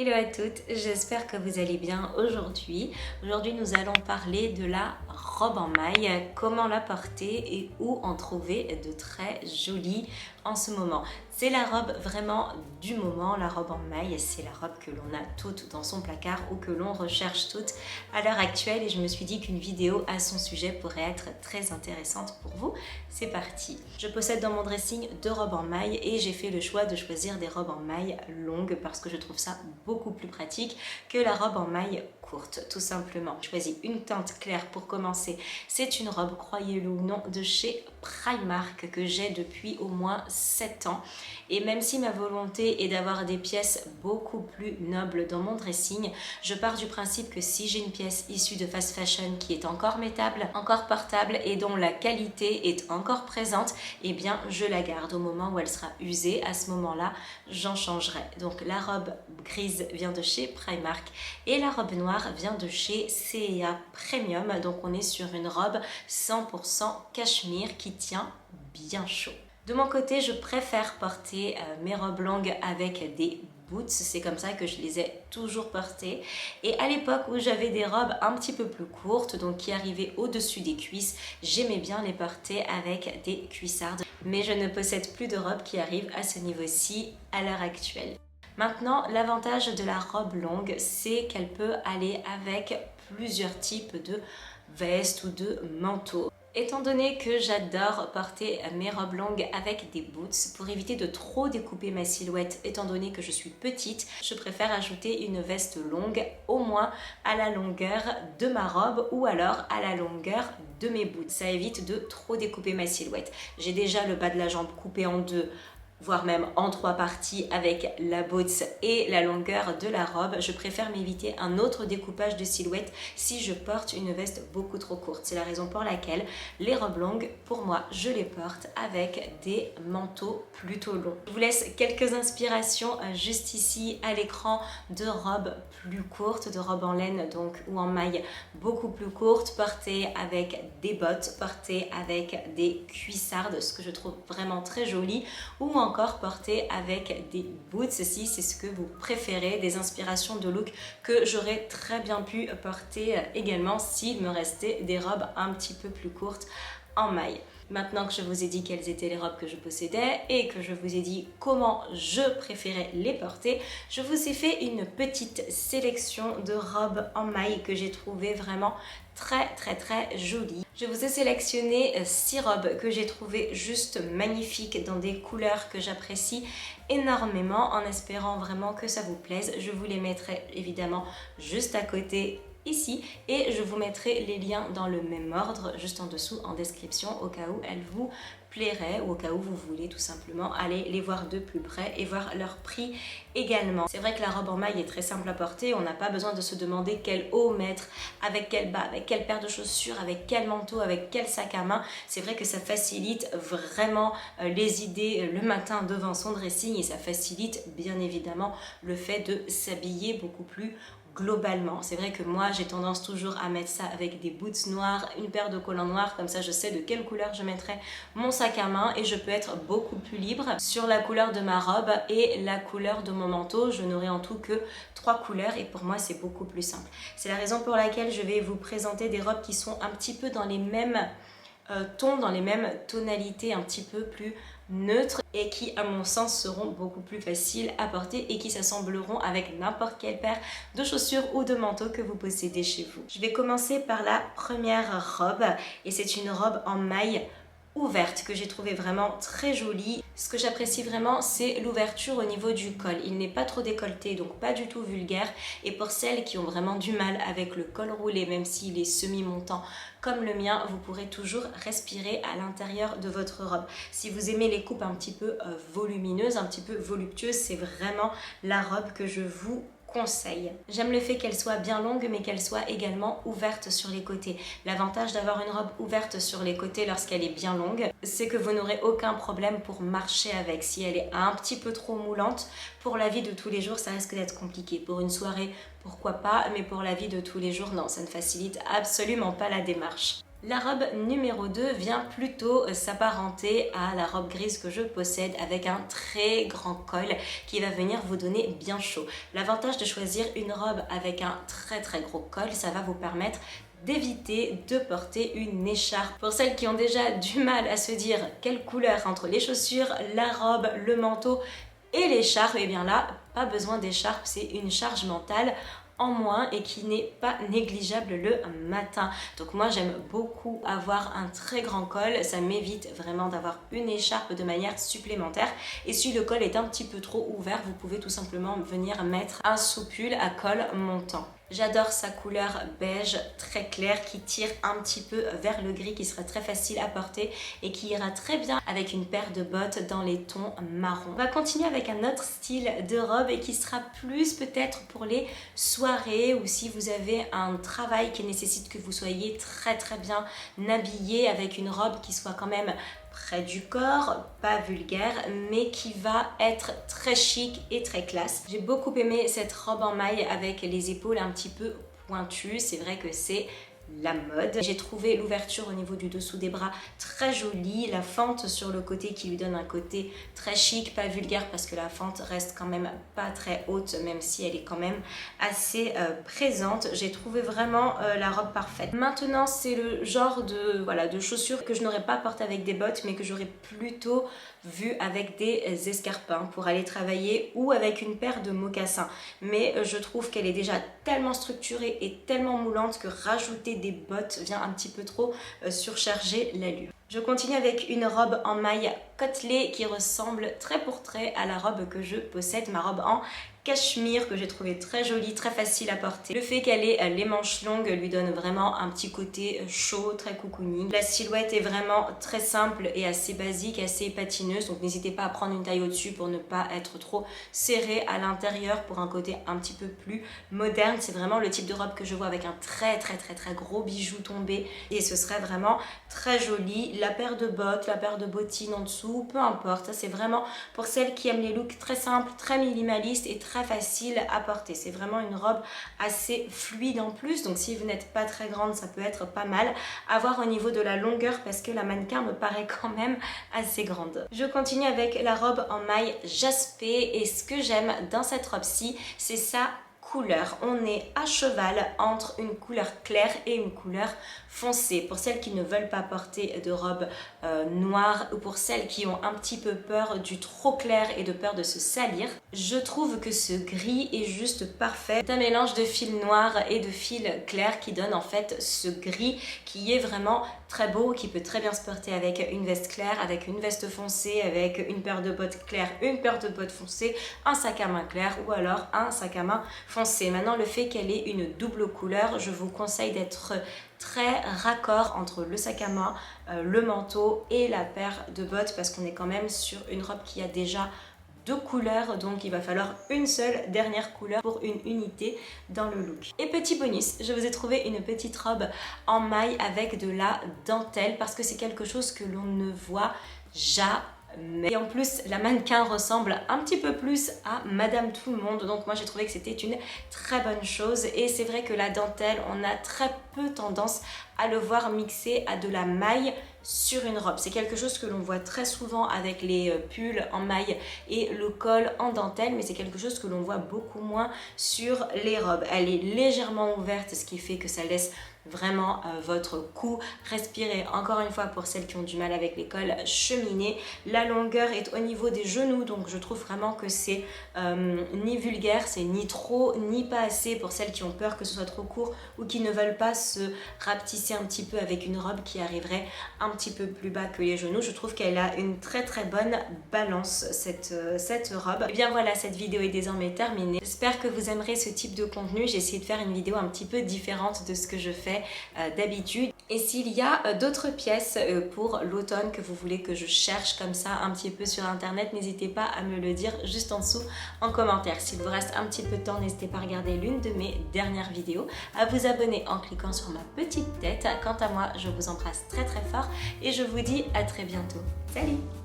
Hello à toutes, j'espère que vous allez bien aujourd'hui. Aujourd'hui, nous allons parler de la robe en maille, comment la porter et où en trouver de très jolies en ce moment. C'est la robe vraiment du moment, la robe en maille, c'est la robe que l'on a toute dans son placard ou que l'on recherche toute à l'heure actuelle et je me suis dit qu'une vidéo à son sujet pourrait être très intéressante pour vous. C'est parti. Je possède dans mon dressing 2 robes en maille et j'ai fait le choix de choisir des robes en maille longues parce que je trouve ça beaucoup plus pratique que la robe en maille courte, tout simplement. J'ai choisi une teinte claire pour commencer. C'est une robe, croyez-le ou non, de chez Primark que j'ai depuis au moins 7 ans. Et même si ma volonté est d'avoir des pièces beaucoup plus nobles dans mon dressing, je pars du principe que si j'ai une pièce issue de fast fashion qui est encore mettable, encore portable et dont la qualité est encore présente, eh bien je la garde au moment où elle sera usée. À ce moment-là, j'en changerai. Donc la robe grise vient de chez Primark et la robe noire vient de chez C&A Premium. Donc on est sur une robe 100% cachemire qui tient bien chaud. De mon côté, je préfère porter mes robes longues avec des boots, c'est comme ça que je les ai toujours portées. Et à l'époque où j'avais des robes un petit peu plus courtes, donc qui arrivaient au-dessus des cuisses, j'aimais bien les porter avec des cuissardes. Mais je ne possède plus de robes qui arrivent à ce niveau-ci à l'heure actuelle. Maintenant, l'avantage de la robe longue, c'est qu'elle peut aller avec plusieurs types de vestes ou de manteaux. Étant donné que j'adore porter mes robes longues avec des boots, pour éviter de trop découper ma silhouette, étant donné que je suis petite, je préfère ajouter une veste longue, au moins à la longueur de ma robe ou alors à la longueur de mes boots. Ça évite de trop découper ma silhouette. J'ai déjà le bas de la jambe coupé en deux, voire même en 3 parties avec la boots et la longueur de la robe. Je préfère m'éviter un autre découpage de silhouette si je porte une veste beaucoup trop courte. C'est la raison pour laquelle les robes longues, pour moi, je les porte avec des manteaux plutôt longs. Je vous laisse quelques inspirations juste ici à l'écran de robes plus courtes, de robes en laine donc ou en maille beaucoup plus courtes, portées avec des bottes, portées avec des cuissardes, ce que je trouve vraiment très joli, ou encore porter avec des boots si c'est ce que vous préférez, des inspirations de look que j'aurais très bien pu porter également s'il me restait des robes un petit peu plus courtes en maille. Maintenant que je vous ai dit quelles étaient les robes que je possédais et que je vous ai dit comment je préférais les porter, je vous ai fait une petite sélection de robes en maille que j'ai trouvées vraiment très jolies. Je vous ai sélectionné 6 robes que j'ai trouvées juste magnifiques dans des couleurs que j'apprécie énormément en espérant vraiment que ça vous plaise. Je vous les mettrai évidemment juste à côté ici et je vous mettrai les liens dans le même ordre juste en dessous en description au cas où elles vous plairaient ou au cas où vous voulez tout simplement aller les voir de plus près et voir leur prix également. C'est vrai que la robe en maille est très simple à porter, on n'a pas besoin de se demander quel haut mettre, avec quel bas, avec quelle paire de chaussures, avec quel manteau, avec quel sac à main. C'est vrai que ça facilite vraiment les idées le matin devant son dressing et ça facilite bien évidemment le fait de s'habiller beaucoup plus globalement. C'est vrai que moi j'ai tendance toujours à mettre ça avec des boots noirs, une paire de collants noirs, comme ça je sais de quelle couleur je mettrai mon sac à main et je peux être beaucoup plus libre sur la couleur de ma robe et la couleur de mon manteau. Je n'aurai en tout que 3 couleurs et pour moi c'est beaucoup plus simple. C'est la raison pour laquelle je vais vous présenter des robes qui sont un petit peu dans les mêmes tons, dans les mêmes tonalités un petit peu plus neutres et qui à mon sens seront beaucoup plus faciles à porter et qui s'assembleront avec n'importe quelle paire de chaussures ou de manteaux que vous possédez chez vous. Je vais commencer par la première robe et c'est une robe en maille ouverte que j'ai trouvé vraiment très jolie. Ce que j'apprécie vraiment, c'est l'ouverture au niveau du col. Il n'est pas trop décolleté, donc pas du tout vulgaire. Et pour celles qui ont vraiment du mal avec le col roulé, même s'il est semi-montant comme le mien, vous pourrez toujours respirer à l'intérieur de votre robe. Si vous aimez les coupes un petit peu volumineuses, un petit peu voluptueuses, c'est vraiment la robe que je vous conseille. J'aime le fait qu'elle soit bien longue mais qu'elle soit également ouverte sur les côtés. L'avantage d'avoir une robe ouverte sur les côtés lorsqu'elle est bien longue, c'est que vous n'aurez aucun problème pour marcher avec. Si elle est un petit peu trop moulante, pour la vie de tous les jours, ça risque d'être compliqué. Pour une soirée, pourquoi pas, mais pour la vie de tous les jours, non, ça ne facilite absolument pas la démarche. La robe numéro 2 vient plutôt s'apparenter à la robe grise que je possède avec un très grand col qui va venir vous donner bien chaud. L'avantage de choisir une robe avec un très gros col, ça va vous permettre d'éviter de porter une écharpe. Pour celles qui ont déjà du mal à se dire quelle couleur entre les chaussures, la robe, le manteau et l'écharpe, et bien là, pas besoin d'écharpe, c'est une charge mentale en moins et qui n'est pas négligeable le matin. Donc moi j'aime beaucoup avoir un très grand col, ça m'évite vraiment d'avoir une écharpe de manière supplémentaire. Et si le col est un petit peu trop ouvert, vous pouvez tout simplement venir mettre un sous-pull à col montant. J'adore sa couleur beige très claire qui tire un petit peu vers le gris, qui sera très facile à porter et qui ira très bien avec une paire de bottes dans les tons marron. On va continuer avec un autre style de robe et qui sera plus peut-être pour les soirées ou si vous avez un travail qui nécessite que vous soyez très bien habillé avec une robe qui soit quand même près du corps, pas vulgaire, mais qui va être très chic et très classe. J'ai beaucoup aimé cette robe en maille avec les épaules un petit peu pointues. C'est vrai que c'est la mode. J'ai trouvé l'ouverture au niveau du dessous des bras très jolie, la fente sur le côté qui lui donne un côté très chic, pas vulgaire parce que la fente reste quand même pas très haute, même si elle est quand même assez présente. J'ai trouvé vraiment la robe parfaite. Maintenant, c'est le genre de chaussures que je n'aurais pas porté avec des bottes, mais que j'aurais plutôt vu avec des escarpins pour aller travailler ou avec une paire de mocassins. Mais je trouve qu'elle est déjà tellement structurée et tellement moulante que rajouter des bottes vient un petit peu trop surcharger l'allure. Je continue avec une robe en maille côtelée qui ressemble trait pour trait à la robe que je possède, ma robe en cachemire que j'ai trouvé très jolie, très facile à porter. Le fait qu'elle ait les manches longues lui donne vraiment un petit côté chaud, très cocooning. La silhouette est vraiment très simple et assez basique, assez patineuse, donc n'hésitez pas à prendre une taille au-dessus pour ne pas être trop serré à l'intérieur pour un côté un petit peu plus moderne. C'est vraiment le type de robe que je vois avec un très gros bijou tombé et ce serait vraiment très joli. La paire de bottes, la paire de bottines en dessous, peu importe, ça c'est vraiment pour celles qui aiment les looks très simples, très minimalistes et très facile à porter. C'est vraiment une robe assez fluide en plus, donc si vous n'êtes pas très grande, ça peut être pas mal à voir au niveau de la longueur parce que la mannequin me paraît quand même assez grande. Je continue avec la robe en maille jaspée et ce que j'aime dans cette robe-ci, c'est sa couleur. On est à cheval entre une couleur claire et une couleur foncée. Pour celles qui ne veulent pas porter de robe noire ou pour celles qui ont un petit peu peur du trop clair et de peur de se salir, je trouve que ce gris est juste parfait. C'est un mélange de fil noir et de fil clair qui donne en fait ce gris qui est vraiment très beau, qui peut très bien se porter avec une veste claire, avec une veste foncée, avec une paire de bottes claires, une paire de bottes foncées, un sac à main clair ou alors un sac à main foncé. Maintenant, le fait qu'elle ait une double couleur, je vous conseille d'être très raccord entre le sac à main, le manteau et la paire de bottes parce qu'on est quand même sur une robe qui a déjà deux couleurs, donc il va falloir une seule dernière couleur pour une unité dans le look. Et petit bonus, je vous ai trouvé une petite robe en maille avec de la dentelle parce que c'est quelque chose que l'on ne voit jamais. Et en plus, la mannequin ressemble un petit peu plus à Madame Tout-le-Monde. Donc moi, j'ai trouvé que c'était une très bonne chose. Et c'est vrai que la dentelle, on a très peu tendance à le voir mixé à de la maille sur une robe. C'est quelque chose que l'on voit très souvent avec les pulls en maille et le col en dentelle, mais c'est quelque chose que l'on voit beaucoup moins sur les robes. Elle est légèrement ouverte, ce qui fait que ça laisse vraiment votre cou respirer. Encore une fois, pour celles qui ont du mal avec les cols cheminés, la longueur est au niveau des genoux, donc je trouve vraiment que c'est ni vulgaire, c'est ni trop ni pas assez pour celles qui ont peur que ce soit trop court ou qui ne veulent pas se rapetisser un petit peu avec une robe qui arriverait un petit peu plus bas que les genoux. Je trouve qu'elle a une très bonne balance cette robe. Et bien voilà, cette vidéo est désormais terminée. J'espère que vous aimerez ce type de contenu. J'ai essayé de faire une vidéo un petit peu différente de ce que je fais d'habitude. Et s'il y a d'autres pièces pour l'automne que vous voulez que je cherche comme ça un petit peu sur internet, n'hésitez pas à me le dire juste en dessous en commentaire. S'il vous reste un petit peu de temps, n'hésitez pas à regarder l'une de mes dernières vidéos, à vous abonner en cliquant sur ma petite tête. Quant à moi, je vous embrasse très fort et je vous dis à très bientôt. Salut!